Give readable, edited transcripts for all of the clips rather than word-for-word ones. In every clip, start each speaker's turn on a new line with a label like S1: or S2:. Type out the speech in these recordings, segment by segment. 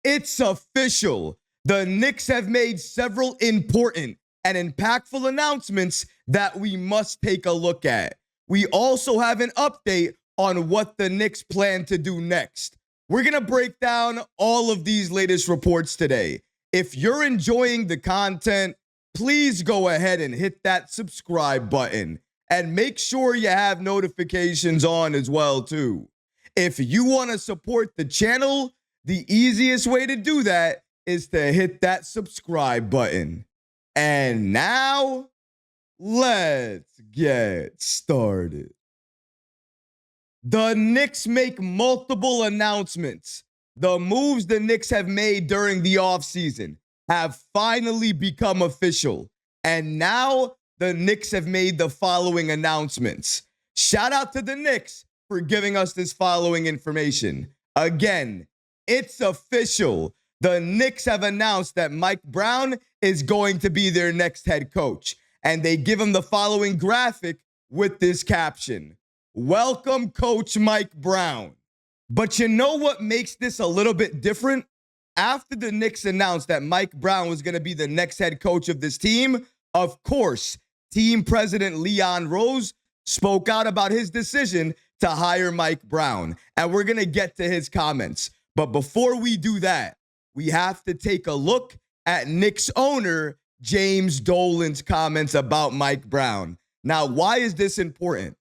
S1: It's official. The Knicks have made several important and impactful announcements that we must take a look at. We also have an update on what the Knicks plan to do next. We're going to break down all of these latest reports today. If you're enjoying the content, please go ahead and hit that subscribe button and make sure you have notifications on as well too. If you want to support the channel, the easiest way to do that is to hit that subscribe button. And now, let's get started. The Knicks make multiple announcements. The moves the Knicks have made during the offseason have finally become official. And now the Knicks have made the following announcements. Shout out to the Knicks for giving us this following information. Again, it's official. The Knicks have announced that Mike Brown is going to be their next head coach. And they give him the following graphic with this caption: "Welcome, Coach Mike Brown." But you know what makes this a little bit different? After the Knicks announced that Mike Brown was going to be the next head coach of this team, of course, team president Leon Rose spoke out about his decision to hire Mike Brown. And we're going to get to his comments. But before we do that, we have to take a look at Knicks owner James Dolan's comments about Mike Brown. Now, why is this important?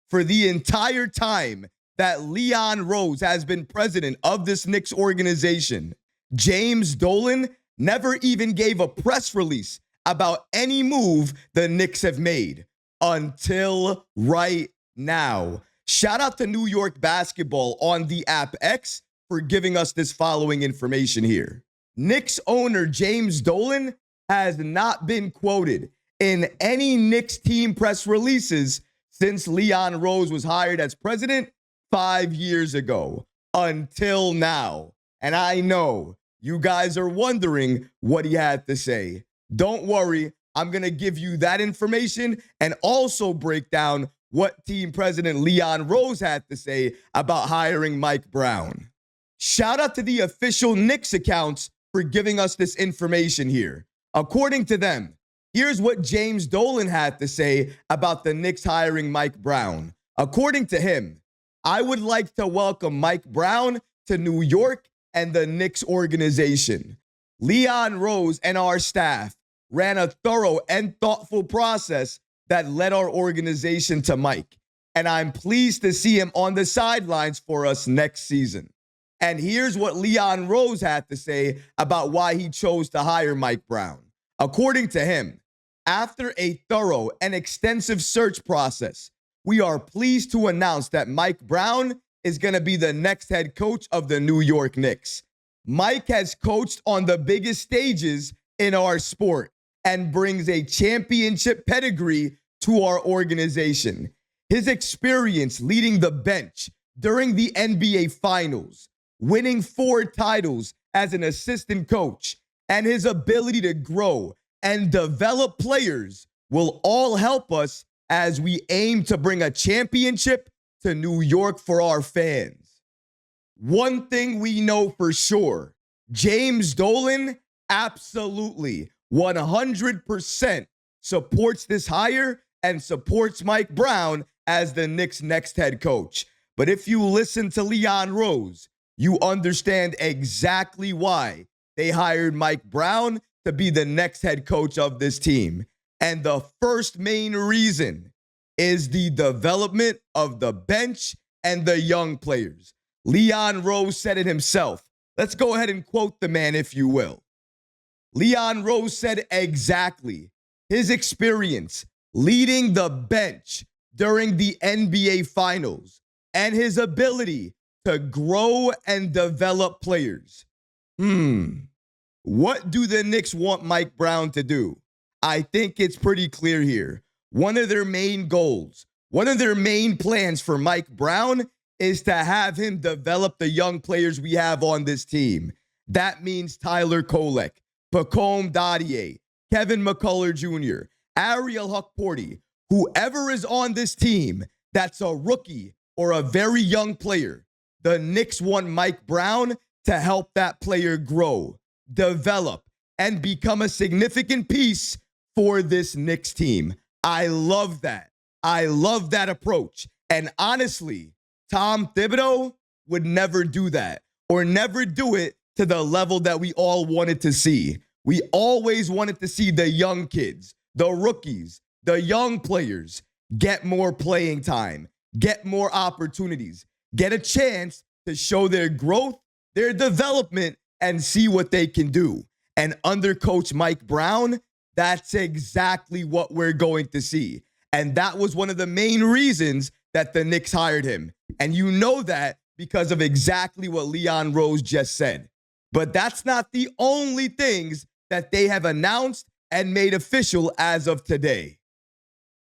S1: For the entire time that Leon Rose has been president of this Knicks organization, James Dolan never even gave a press release about any move the Knicks have made until right now. Shout out to New York Basketball on the app X for giving us this following information here. Knicks owner James Dolan has not been quoted in any Knicks team press releases since Leon Rose was hired as president 5 years ago until now. And I know you guys are wondering what he had to say. Don't worry, I'm going to give you that information and also break down what team president Leon Rose had to say about hiring Mike Brown. Shout out to the official Knicks accounts for giving us this information here. According to them, here's what James Dolan had to say about the Knicks hiring Mike Brown. According to him, "I would like to welcome Mike Brown to New York and the Knicks organization. Leon Rose and our staff ran a thorough and thoughtful process that led our organization to Mike, and I'm pleased to see him on the sidelines for us next season." And here's what Leon Rose had to say about why he chose to hire Mike Brown. According to him, "After a thorough and extensive search process, we are pleased to announce that Mike Brown is going to be the next head coach of the New York Knicks. Mike has coached on the biggest stages in our sport and brings a championship pedigree to our organization. His experience leading the bench during the NBA Finals, winning 4 titles as an assistant coach, and his ability to grow and develop players will all help us as we aim to bring a championship to New York for our fans." One thing we know for sure, James Dolan absolutely 100% supports this hire and supports Mike Brown as the Knicks' next head coach. But if you listen to Leon Rose, you understand exactly why they hired Mike Brown to be the next head coach of this team. And the first main reason is the development of the bench and the young players. Leon Rose said it himself. Let's go ahead and quote the man, if you will. Leon Rose said exactly his experience leading the bench during the NBA Finals and his ability to grow and develop players. What do the Knicks want Mike Brown to do? I think it's pretty clear here. One of their main goals, one of their main plans for Mike Brown is to have him develop the young players we have on this team. That means Tyler Kolek, Pacome Dadier, Kevin McCullough Jr., Ariel Hukporti, whoever is on this team that's a rookie or a very young player. The Knicks want Mike Brown to help that player grow, develop, and become a significant piece for this Knicks team. I love that. I love that approach. And honestly, Tom Thibodeau would never do that or never do it to the level that we all wanted to see. We always wanted to see the young kids, the rookies, the young players get more playing time, get more opportunities, get a chance to show their growth, their development, and see what they can do. And under Coach Mike Brown, that's exactly what we're going to see. And that was one of the main reasons that the Knicks hired him. And you know that because of exactly what Leon Rose just said. But that's not the only things that they have announced and made official as of today.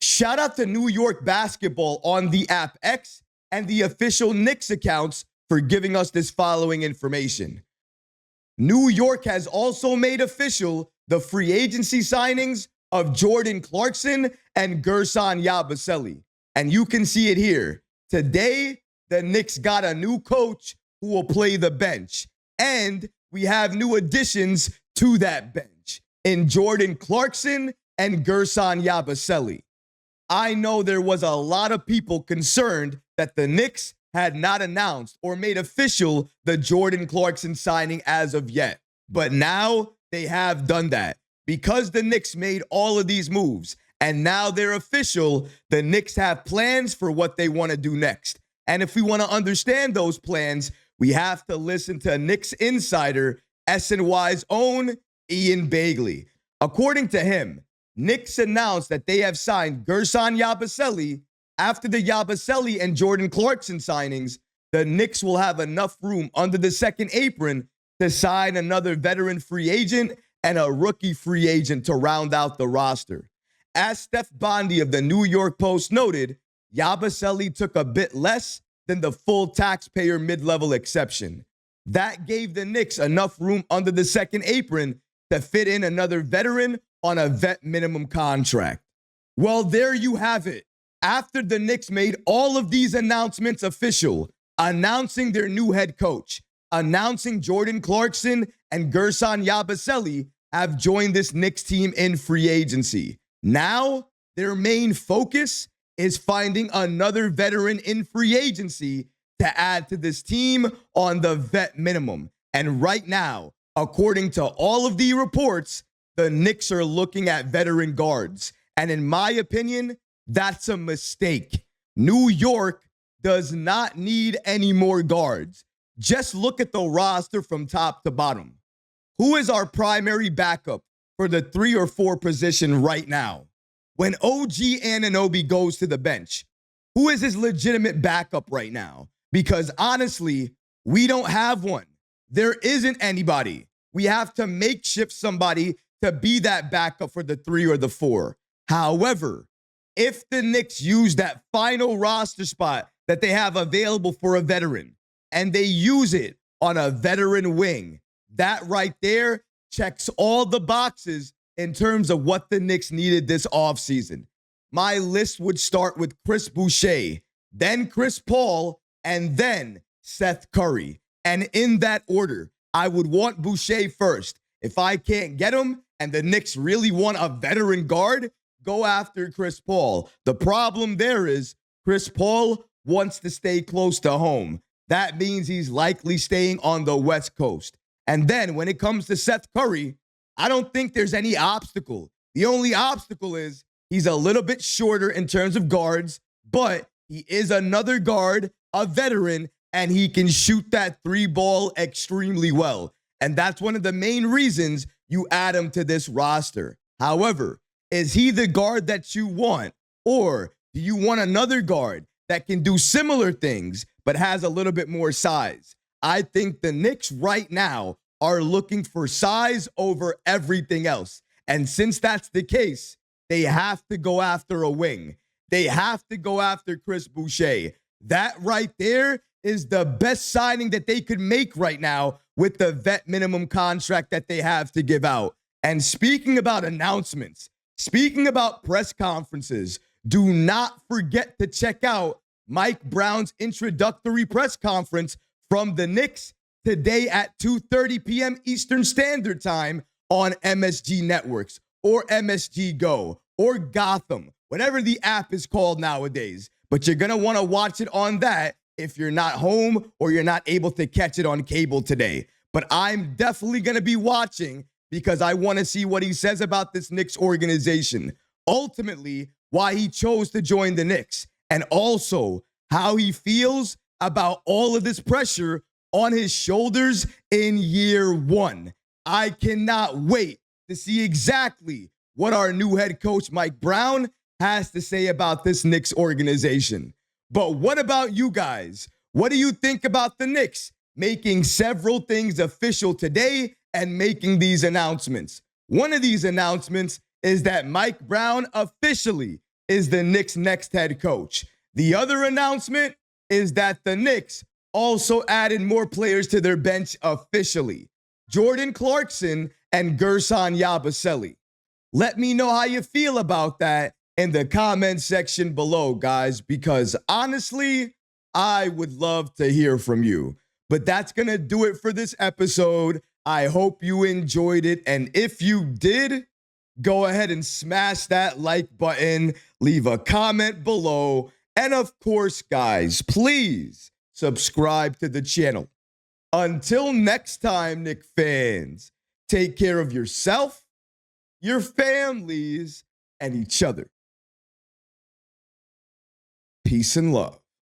S1: Shout out to New York Basketball on the app X and the official Knicks accounts for giving us this following information. New York has also made official the free agency signings of Jordan Clarkson and Gerson Yabusele. And you can see it here. Today, the Knicks got a new coach who will play the bench. And we have new additions to that bench in Jordan Clarkson and Gerson Yabusele. I know there was a lot of people concerned that the Knicks had not announced or made official the Jordan Clarkson signing as of yet. But now they have done that. Because the Knicks made all of these moves and now they're official, the Knicks have plans for what they want to do next. And if we want to understand those plans, we have to listen to Knicks insider SNY's own Ian Begley. According to him, Knicks announced that they have signed Gerson Yabusele. After the Yabusele and Jordan Clarkson signings, the Knicks will have enough room under the second apron to sign another veteran free agent and a rookie free agent to round out the roster. As Steph Bondy of the New York Post noted, Yabusele took a bit less than the full taxpayer mid-level exception. That gave the Knicks enough room under the second apron to fit in another veteran on a vet minimum contract. Well, there you have it. After the Knicks made all of these announcements official, announcing their new head coach, announcing Jordan Clarkson and Gerson Yabusele have joined this Knicks team in free agency. Now, their main focus is finding another veteran in free agency to add to this team on the vet minimum. And right now, according to all of the reports, the Knicks are looking at veteran guards. And in my opinion, that's a mistake. New York does not need any more guards. Just look at the roster from top to bottom. Who is our primary backup for the 3 or 4 position right now? When OG Anunoby goes to the bench, who is his legitimate backup right now? Because honestly, we don't have one. There isn't anybody. We have to makeshift somebody to be that backup for the 3 or the 4. However, if the Knicks use that final roster spot that they have available for a veteran and they use it on a veteran wing, that right there checks all the boxes in terms of what the Knicks needed this offseason. My list would start with Chris Boucher, then Chris Paul, and then Seth Curry. And in that order, I would want Boucher first. If I can't get him and the Knicks really want a veteran guard, go after Chris Paul. The problem there is Chris Paul wants to stay close to home. That means he's likely staying on the West Coast. And then when it comes to Seth Curry, I don't think there's any obstacle. The only obstacle is he's a little bit shorter in terms of guards, but he is another guard, a veteran, and he can shoot that 3-ball extremely well. And that's one of the main reasons you add him to this roster. However, is he the guard that you want? Or do you want another guard that can do similar things but has a little bit more size? I think the Knicks right now are looking for size over everything else. And since that's the case, they have to go after a wing. They have to go after Chris Boucher. That right there is the best signing that they could make right now with the vet minimum contract that they have to give out. And speaking about announcements, speaking about press conferences, do not forget to check out Mike Brown's introductory press conference from the Knicks today at 2:30 p.m. Eastern Standard Time on MSG Networks or MSG Go or Gotham, whatever the app is called nowadays. But you're going to want to watch it on that if you're not home or you're not able to catch it on cable today. But I'm definitely going to be watching because I want to see what he says about this Knicks organization. Ultimately, why he chose to join the Knicks, and also how he feels about all of this pressure on his shoulders in year one. I cannot wait to see exactly what our new head coach, Mike Brown, has to say about this Knicks organization. But what about you guys? What do you think about the Knicks making several things official today and making these announcements? One of these announcements is that Mike Brown officially is the Knicks' next head coach. The other announcement is that the Knicks also added more players to their bench officially. Jordan Clarkson and Gerson Yabusele. Let me know how you feel about that in the comment section below, guys, because honestly, I would love to hear from you. But that's going to do it for this episode. I hope you enjoyed it. And if you did, go ahead and smash that like button, leave a comment below. And of course, guys, please subscribe to the channel. Until next time, Knicks fans, take care of yourself, your families, and each other. Peace and love.